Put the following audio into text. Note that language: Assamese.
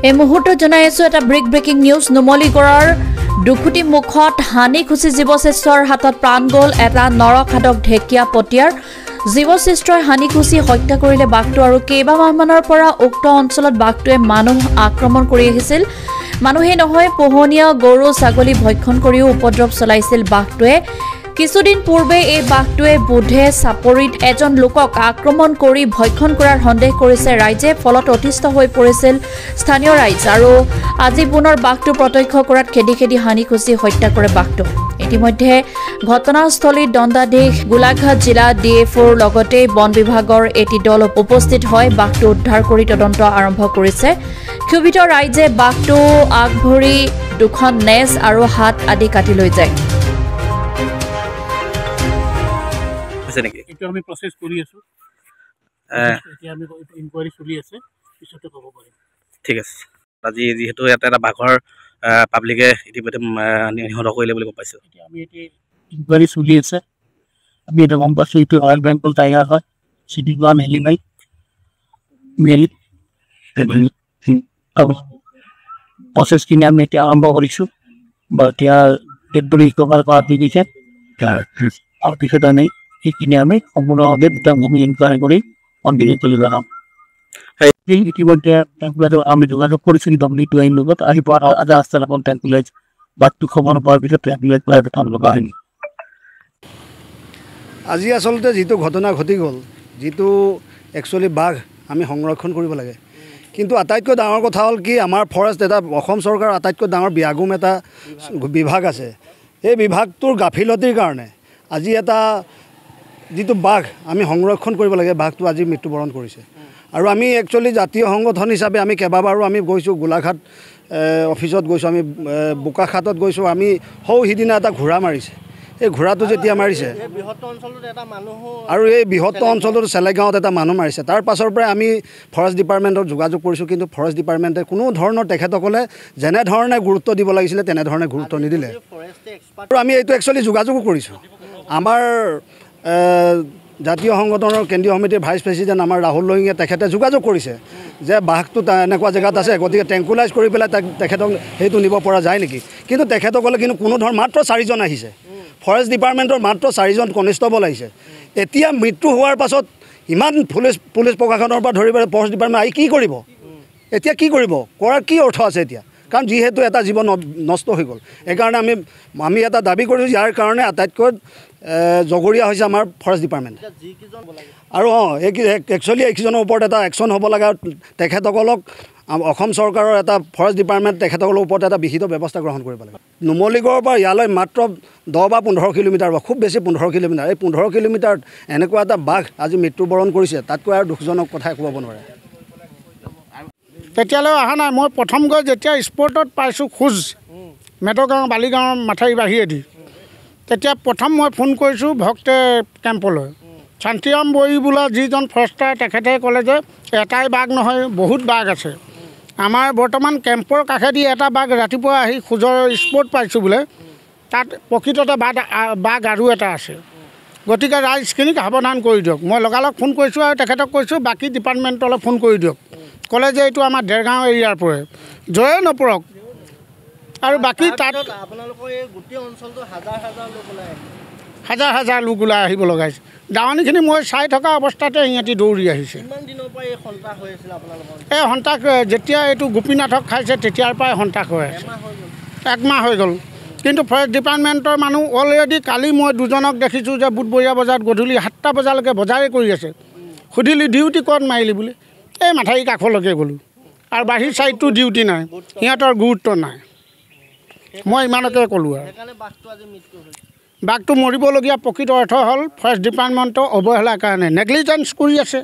এই মুহূৰ্তত জনাই আছো এটা ব্ৰেকিং নিউজ নুমলীগড়ৰ দুখুটি মুখত হানিখুচি জীৱশ্ৰেষ্ঠৰ হাতত প্ৰাণ গ'ল এটা নৰখাদক ঢেকিয়া পটিয়াৰ জীৱশ্ৰেষ্ঠই হানিখুচি হত্যা কৰিলে বাঘটো আৰু কেইবামাহমানৰ পৰা উক্ত অঞ্চলত বাঘটোৱে মানুহ আক্ৰমণ কৰি আহিছিল মানুহে নহয় পোহনীয়া গৰু ছাগলী ভক্ষণ কৰিও উপদ্ৰৱ চলাইছিল বাঘটোৱে কিছুদিন পূৰ্বে এই বাঘটোৱে বুধে চাপৰিত এজন লোকক আক্ৰমণ কৰি ভক্ষণ কৰাৰ সন্দেহ কৰিছে ৰাইজে ফলত অতিষ্ঠ হৈ পৰিছিল স্থানীয় ৰাইজ আৰু আজি পুনৰ বাঘটো প্ৰত্যক্ষ কৰাত খেদি হানিখুচি হত্যা কৰে বাঘটো ইতিমধ্যে ঘটনাস্থলীত দণ্ডাধীশ গোলাঘাট জিলা ডিএফঅ'ৰ লগতে বন বিভাগৰ এটি দল উপস্থিত হয় বাঘটো উদ্ধাৰ কৰি তদন্ত আৰম্ভ কৰিছে ক্ষুভিত ৰাইজে বাঘটো আগভৰি দুখন নেজ আৰু হাত আদি কাটি লৈ যায় এটা আমি প্ৰসেস কৰি আছো এতিয়া আমি ইনকুৱাৰী চলি আছে পিছতে ক'ব পাৰিম ঠিক আছে আজি যেহেতু এটা বাঘৰ পাব্লিকে ইতিমধ্যে নিহত কৰিলে বুলি গম পাইছো এতিয়া আমি এটি ইনকুৱাৰী চলি আছে আমি এটা গম পাইছো এইটো ৰয়েল বেংগল টাইগাৰ হয় চিটি প্লান হেলিমাই মেৰিট প্ৰচেছখিনি আমি এতিয়া আৰম্ভ কৰিছোঁ বা এতিয়া ডেডবডি ৰিকভাৰ কৰাত দি দিছে আৰু পিছত আমি সেইখিনি আমি সম্পূৰ্ণভাৱে ভূমি ইনকুৱাৰী কৰি কণ্টিনিউ কৰি জনাম ইতিমধ্যে আমি যোগাযোগ কৰিছিলোঁ WTIৰ লগত আহি পোৱা আজি ৰাস্তাত এখন টেংকুলাইজ বাঘটো খবৰ পোৱাৰ পিছত টেংকুলাইজ পাই প্ৰথম লগা হয়নি আজি আচলতে যিটো ঘটনা ঘটি গ'ল যিটো একচুৱেলি বাঘ আমি সংৰক্ষণ কৰিব লাগে কিন্তু আটাইতকৈ ডাঙৰ কথা হ'ল কি আমাৰ ফৰেষ্ট এটা অসম চৰকাৰৰ আটাইতকৈ ডাঙৰ ব্যাগুম এটা বিভাগ আছে এই বিভাগটোৰ গাফিলতিৰ কাৰণে আজি এটা যিটো বাঘ আমি সংৰক্ষণ কৰিব লাগে বাঘটো আজি মৃত্যুবৰণ কৰিছে আৰু আমি একচুৱেলি জাতীয় সংগঠন হিচাপে আমি কেইবাবাৰো আমি গৈছোঁ গোলাঘাট অফিচত গৈছোঁ আমি বোকাখাটত গৈছোঁ আমি সিদিনা এটা ঘোঁৰা মাৰিছে এই ঘোঁৰাটো যেতিয়া মাৰিছে আৰু এই বৃহত্তৰ অঞ্চলটোত চেলেগাঁৱত এটা মানুহ মাৰিছে তাৰ পাছৰ পৰাই আমি ফৰেষ্ট ডিপাৰ্টমেণ্টত যোগাযোগ কৰিছোঁ কিন্তু ফৰেষ্ট ডিপাৰ্টমেণ্টে কোনো ধৰণৰ তেখেতসকলে যেনেধৰণে গুৰুত্ব দিব লাগিছিলে তেনেধৰণে গুৰুত্ব নিদিলে আৰু আমি এইটো একচুৱেলি যোগাযোগো কৰিছোঁ আমাৰ জাতীয় সংগঠনৰ কেন্দ্ৰীয় সমিতিৰ ভাইচ প্ৰেচিডেণ্ট আমাৰ ৰাহুল লোহিঙে তেখেতে যোগাযোগ কৰিছে যে বাঘটো এনেকুৱা জেগাত আছে গতিকে টেংকুলাইজ কৰি পেলাই তেখেতক সেইটো নিব পৰা যায় নেকি কিন্তু তেখেতসকলে কিন্তু কোনো ধৰণৰ মাত্ৰ 4জন আহিছে ফৰেষ্ট ডিপাৰ্টমেণ্টৰ মাত্ৰ 4জন কনিষ্টবল আহিছে এতিয়া মৃত্যু হোৱাৰ পাছত ইমান পুলিচ প্ৰশাসনৰ পৰা ধৰি পেলাই ফৰেষ্ট ডিপাৰ্টমেণ্ট আহি কি কৰিব এতিয়া কি কৰিব কৰাৰ কি অৰ্থ আছে এতিয়া কাৰণ যিহেতু এটা জীৱন নষ্ট হৈ গ'ল এইকাৰণে আমি এটা দাবী কৰিছোঁ ইয়াৰ কাৰণে আটাইতকৈ জগৰীয়া হৈছে আমাৰ ফৰেষ্ট ডিপাৰ্টমেণ্ট আৰু একচুৱেলি এইকেইজনৰ ওপৰত এটা একশ্যন হ'ব লাগে তেখেতসকলক অসম চৰকাৰৰ এটা ফৰেষ্ট ডিপাৰ্টমেণ্ট তেখেতসকলৰ ওপৰত এটা বিহিত ব্যৱস্থা গ্ৰহণ কৰিব লাগে নুমলীগড়ৰ পৰা ইয়ালৈ মাত্ৰ 10 বা 15 কিলোমিটাৰ বা খুব বেছি 15 কিলোমিটাৰ এই 15 কিলোমিটাৰত এনেকুৱা এটা বাঘ আজি মৃত্যুবৰণ কৰিছে তাতকৈ আৰু দুখজনক কথাই ক'ব নোৱাৰে তেতিয়ালৈ অহা নাই মই প্ৰথম গৈ যেতিয়া স্পৰ্টত পাইছোঁ খোজ মেটগাঁও বালিগাঁৱৰ মাথাউৰি বাহিৰেদি তেতিয়া প্ৰথম মই ফোন কৰিছোঁ ভক্তে কেম্পলৈ শান্তিৰাম বড়ি বোলা যিজন ফৰেষ্টাৰ তেখেতে ক'লে যে এটাই বাঘ নহয় বহুত বাঘ আছে আমাৰ বৰ্তমান কেম্পৰ কাষেদি এটা বাঘ ৰাতিপুৱা আহি খোজৰ স্পট পাইছোঁ বোলে তাত প্ৰকৃততে বাঘ আৰু এটা আছে গতিকে ৰাইজখিনিক সাৱধান কৰি দিয়ক মই লগালগ ফোন কৰিছোঁ আৰু তেখেতক কৈছোঁ বাকী ডিপাৰ্টমেণ্টলৈ ফোন কৰি দিয়ক ক'লে যে এইটো আমাৰ দেৰগাঁও এৰিয়াৰ পৰে জয়ে নপৰক আৰু বাকী তাত হাজাৰ লোক ওলাই আহিব লগাইছে দাৱনীখিনি মই চাই থকা অৱস্থাতে সিহঁতি দৌৰি আহিছে এই সন্তাস যেতিয়া এইটো গোপীনাথক খাইছে তেতিয়াৰ পৰাই সন্তাস হৈ আছে 1 মাহ হৈ গ'ল কিন্তু ফৰেষ্ট ডিপাৰ্টমেণ্টৰ মানুহ অলৰেডি কালি মই দুজনক দেখিছোঁ যে বুধবৰীয়া বজাৰত গধূলি 7টা বজালৈকে বজাৰে কৰি আছে সুধিলি ডিউটি ক'ত মাৰিলি বুলি এই মাথাউৰি কাষলৈকে গ'লোঁ আৰু বাহিৰ ছাইডটো ডিউটি নাই সিহঁতৰ গুৰুত্ব নাই মই ইমানকে ক'লোঁ আৰু বাঘটো মৰিবলগীয়া প্ৰকৃত অৰ্থ হ'ল ফৰেষ্ট ডিপাৰ্টমেণ্টৰ অৱহেলাৰ কাৰণে নেগলিজেঞ্চ কৰি আছে